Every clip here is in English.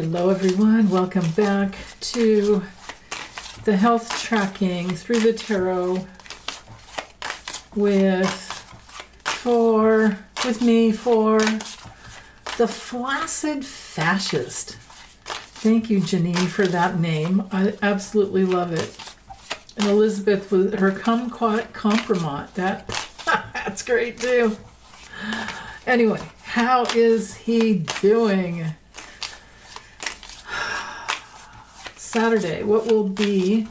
Hello everyone, welcome back to the health tracking through the tarot with me for the Flaccid Fascist. Thank you, Janine, for that name. I absolutely love it. And Elizabeth with her kumquat compromat. That's great too. Anyway, how is he doing? Saturday, what will be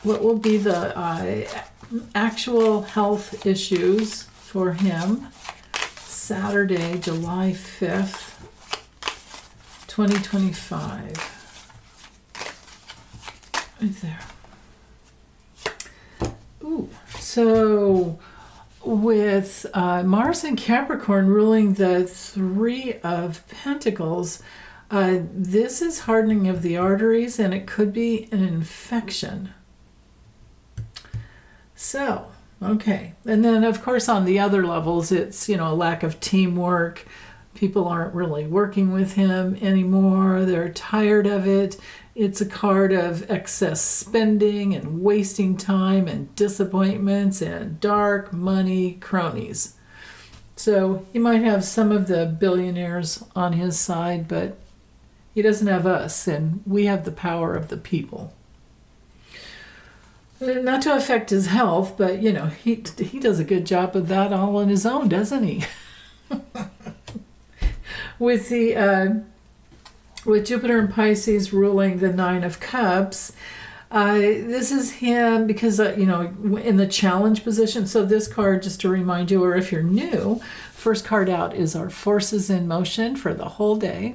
the actual health issues for him? Saturday, July 5th, 2025. Right there. Ooh, so with Mars and Capricorn ruling the Three of Pentacles, this is hardening of the arteries, and it could be an infection. So, okay. And then, of course, on the other levels, it's, a lack of teamwork. People aren't really working with him anymore. They're tired of it. It's a card of excess spending and wasting time and disappointments and dark money cronies. So he might have some of the billionaires on his side, but he doesn't have us, and we have the power of the people. Not to affect his health, but, he does a good job of that all on his own, doesn't he? With Jupiter and Pisces ruling the Nine of Cups, this is him because, in the challenge position. So this card, just to remind you, or if you're new, first card out is our forces in motion for the whole day.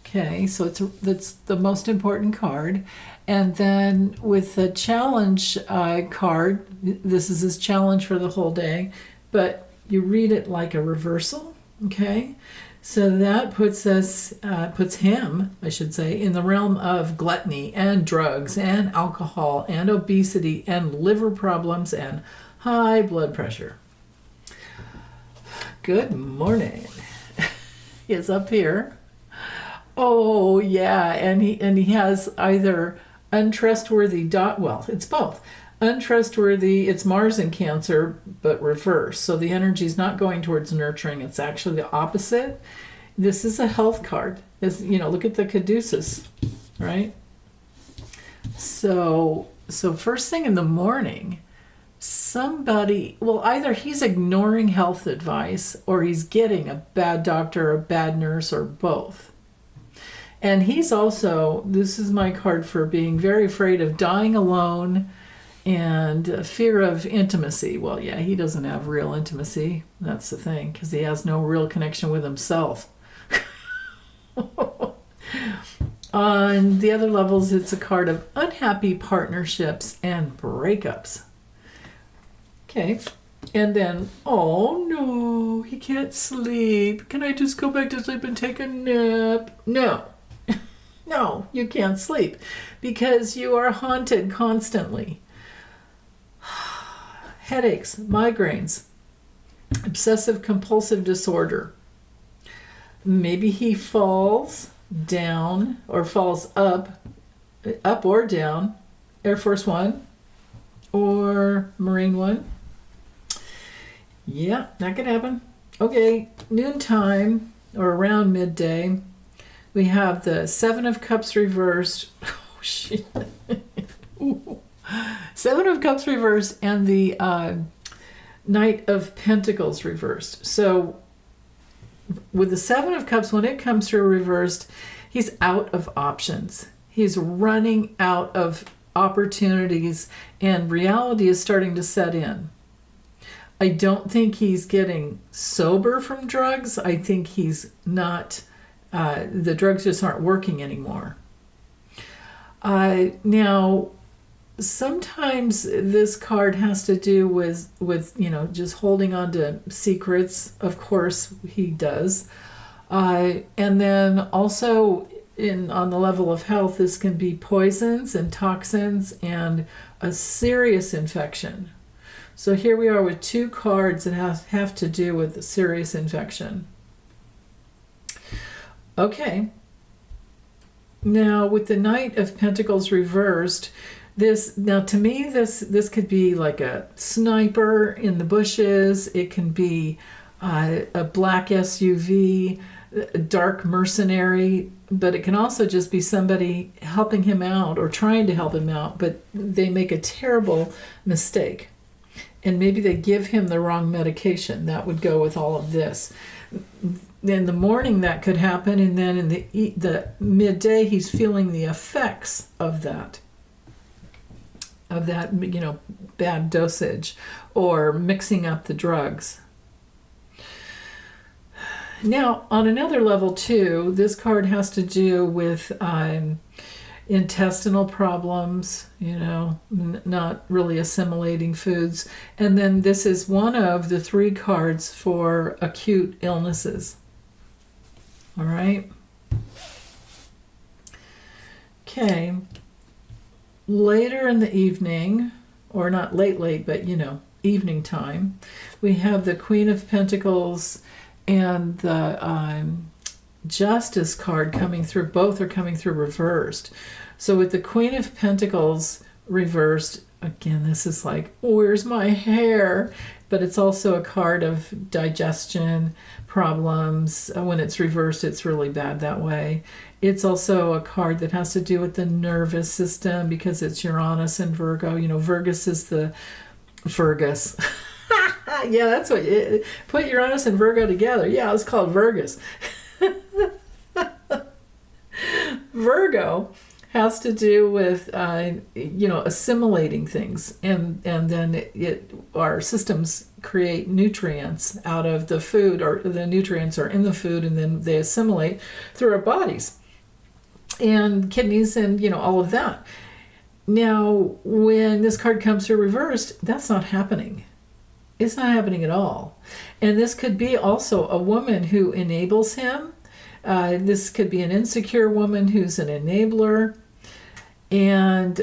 Okay, so that's the most important card. And then with the challenge card, this is his challenge for the whole day, but you read it like a reversal, okay? So that puts him, I should say, in the realm of gluttony and drugs and alcohol and obesity and liver problems and high blood pressure. Good morning. He is up here. Oh, yeah, and he has either untrustworthy, it's both. Untrustworthy, it's Mars in Cancer, but reverse. So the energy is not going towards nurturing. It's actually the opposite. This is a health card. Look at the caduceus, right? So first thing in the morning, somebody, either he's ignoring health advice or he's getting a bad doctor, a bad nurse, or both. And he's also, this is my card for being very afraid of dying alone and fear of intimacy. Well, yeah, he doesn't have real intimacy. That's the thing, because he has no real connection with himself. On the other levels, it's a card of unhappy partnerships and breakups. Okay. And then, oh no, he can't sleep. Can I just go back to sleep and take a nap? No. No, you can't sleep because you are haunted constantly. Headaches, migraines, obsessive compulsive disorder. Maybe he falls down or falls up or down, Air Force One or Marine One. Yeah, that could happen. Okay, noontime or around midday, we have the Seven of Cups reversed. Oh, shit. Seven of Cups reversed and the Knight of Pentacles reversed. So with the Seven of Cups, when it comes through reversed, he's out of options. He's running out of opportunities, and reality is starting to set in. I don't think he's getting sober from drugs. I think he's not, the drugs just aren't working anymore. Now, sometimes this card has to do with just holding on to secrets. Of course, he does. And then also on the level of health, this can be poisons and toxins and a serious infection. So here we are with two cards that have to do with a serious infection. Okay, Now, with the Knight of Pentacles reversed, to me this could be like a sniper in the bushes. It can be a black SUV, a dark mercenary, but it can also just be somebody helping him out or trying to help him out, but they make a terrible mistake. And maybe they give him the wrong medication. That would go with all of this. In the morning that could happen, and then in the midday he's feeling the effects of that, bad dosage or mixing up the drugs. Now, on another level too, this card has to do with intestinal problems, not really assimilating foods. And then this is one of the 3 cards for acute illnesses. All right. Okay. Later in the evening, or not late, but evening time, we have the Queen of Pentacles and the Justice card coming through. Both are coming through reversed. So with the Queen of Pentacles reversed, again, this is like, where's my hair? But it's also a card of digestion problems. When it's reversed, it's really bad that way. It's also a card that has to do with the nervous system because it's Uranus and Virgo. Virgus is the Virgus. Yeah, that's what put Uranus and Virgo together. Yeah, it's called Virgus. Virgo has to do with assimilating things, and then our systems create nutrients out of the food, or the nutrients are in the food, and then they assimilate through our bodies and kidneys and all of that. Now, when this card comes through reversed, that's not happening. It's not happening at all. And this could be also a woman who enables him. This could be an insecure woman who's an enabler. And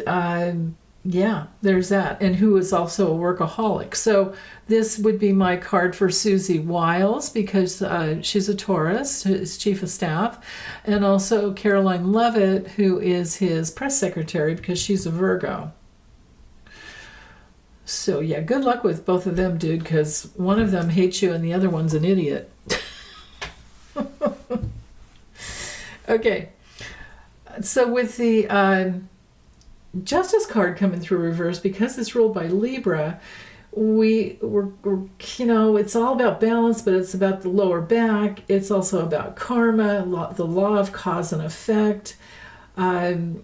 there's that. And who is also a workaholic. So this would be my card for Susie Wiles because she's a Taurus, his chief of staff. And also Caroline Levitt, who is his press secretary because she's a Virgo. So yeah, good luck with both of them, dude, because one of them hates you and the other one's an idiot. Okay, so with the Justice card coming through reverse, because it's ruled by Libra, we're it's all about balance, but it's about the lower back. It's also about karma, the law of cause and effect, and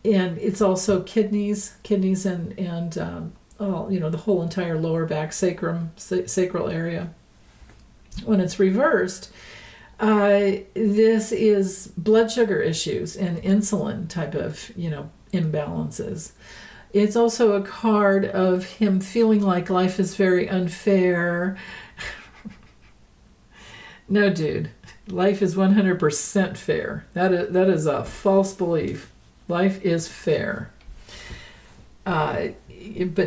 it's also kidneys and the whole entire lower back, sacral area. When it's reversed, this is blood sugar issues and insulin type of, imbalances. It's also a card of him feeling like life is very unfair. No, dude, life is 100% fair. That is a false belief. Life is fair. But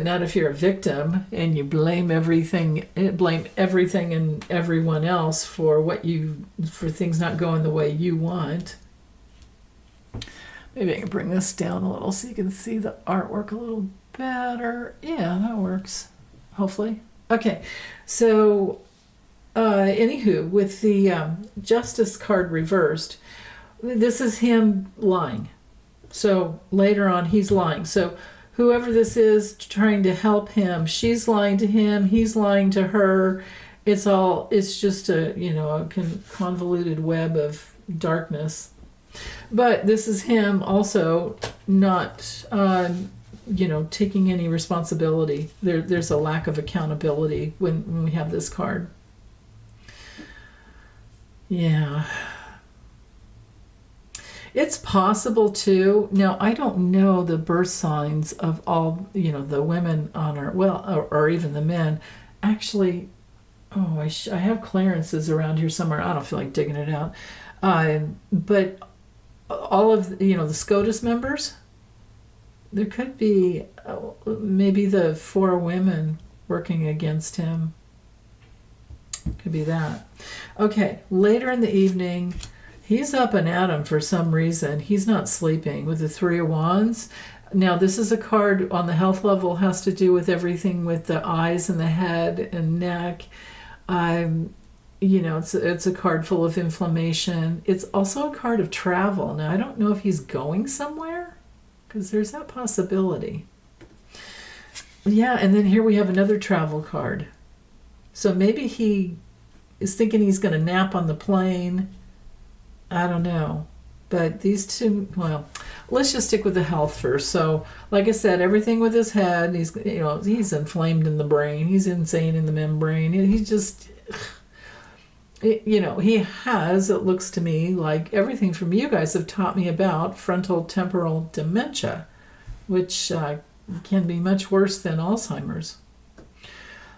not if you're a victim and you blame everything and everyone else for things not going the way you want. Maybe I can bring this down a little so you can see the artwork a little better. Yeah, that works. Hopefully. Okay, so anywho, with the Justice card reversed, this is him lying. So later on, he's lying. So whoever this is trying to help him, she's lying to him, he's lying to her. It's just a convoluted web of darkness. But this is him also not, taking any responsibility. There's a lack of accountability when we have this card. Yeah. It's possible too. Now, I don't know the birth signs of all, the women on our, or even the men. Actually, I have clearances around here somewhere. I don't feel like digging it out. But all of, the SCOTUS members, there could be maybe the 4 women working against him. Could be that. Okay, later in the evening, He's up and at 'em for some reason. He's not sleeping with the Three of Wands. Now, this is a card on the health level, has to do with everything with the eyes and the head and neck. It's a card full of inflammation. It's also a card of travel. Now, I don't know if he's going somewhere, because there's that possibility. Yeah, and then here we have another travel card. So maybe he is thinking he's going to nap on the plane. I don't know. But these two, well, let's just stick with the health first. So, like I said, everything with his head, he's inflamed in the brain. He's insane in the membrane. He's just, he has, it looks to me like everything from you guys have taught me about frontal temporal dementia, which can be much worse than Alzheimer's.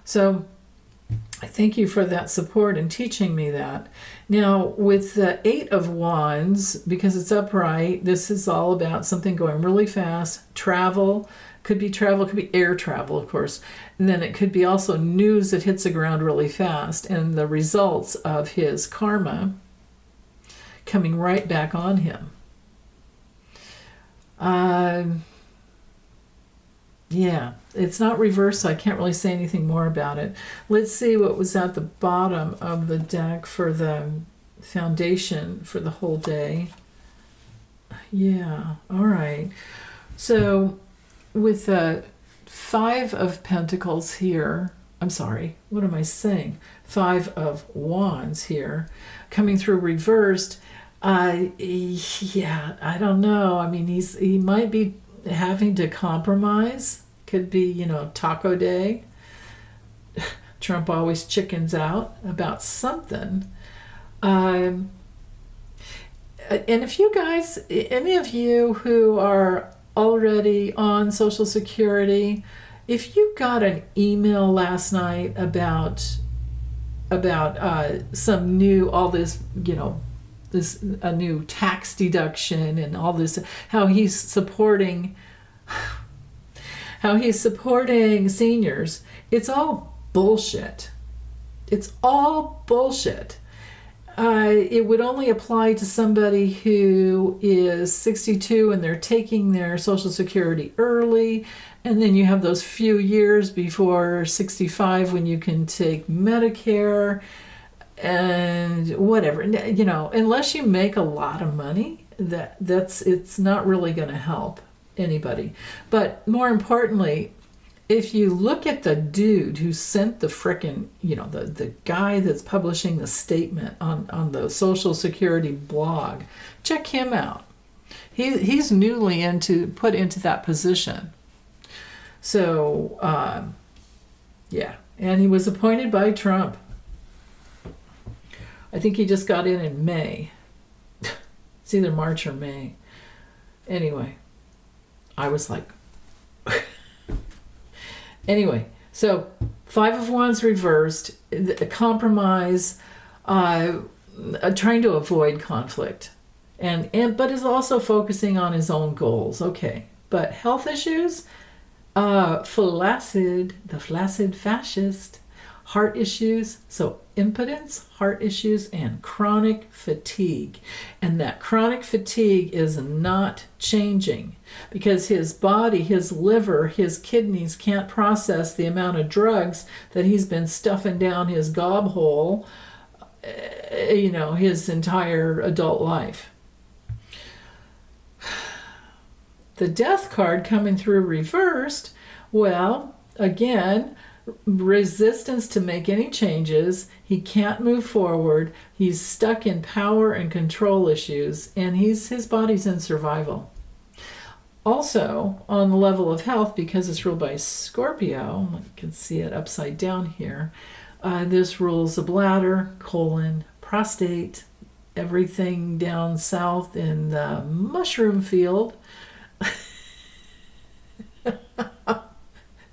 So I thank you for that support and teaching me that. Now, with the Eight of Wands, because it's upright, this is all about something going really fast. Travel, could be air travel, of course. And then it could be also news that hits the ground really fast and the results of his karma coming right back on him. Yeah, it's not reversed, so I can't really say anything more about it. Let's see what was at the bottom of the deck for the foundation for the whole day. Yeah, all right. So with the Five of Pentacles here, I'm sorry, what am I saying? Five of Wands here, coming through reversed. I don't know. I mean, he might be having to compromise. Could be, taco day. Trump always chickens out about something. And if you guys, any of you who are already on Social Security, if you got an email last night about some new, all this, a new tax deduction and all this, how he's supporting seniors, it's all bullshit. It's all bullshit. It would only apply to somebody who is 62 and they're taking their Social Security early, and then you have those few years before 65 when you can take Medicare and whatever. Unless you make a lot of money, it's not really going to help anybody. But more importantly, if you look at the dude who sent the frickin', the guy that's publishing the statement on the Social Security blog, check him out. He's newly put into that position. So, yeah. And he was appointed by Trump. I think he just got in May. It's either March or May. Anyway, I was like... Anyway, so Five of Wands reversed, a compromise, trying to avoid conflict, but is also focusing on his own goals. Okay, but health issues, the flaccid fascist, heart issues, so impotence, heart issues, and chronic fatigue. And that chronic fatigue is not changing because his body, his liver, his kidneys can't process the amount of drugs that he's been stuffing down his gob hole, his entire adult life. The Death card coming through reversed, well, again, resistance to make any changes. He can't move forward. He's stuck in power and control issues, and his body's in survival. Also, on the level of health, because it's ruled by Scorpio, you can see it upside down here, this rules the bladder, colon, prostate, everything down south in the mushroom field.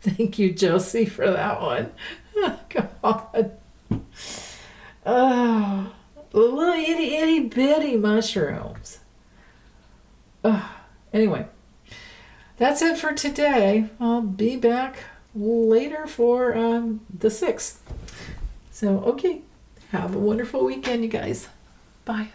Thank you, Josie, for that one. Oh, God. Oh, little itty bitty mushrooms. Anyway, that's it for today. I'll be back later for the 6th. So, okay. Have a wonderful weekend, you guys. Bye.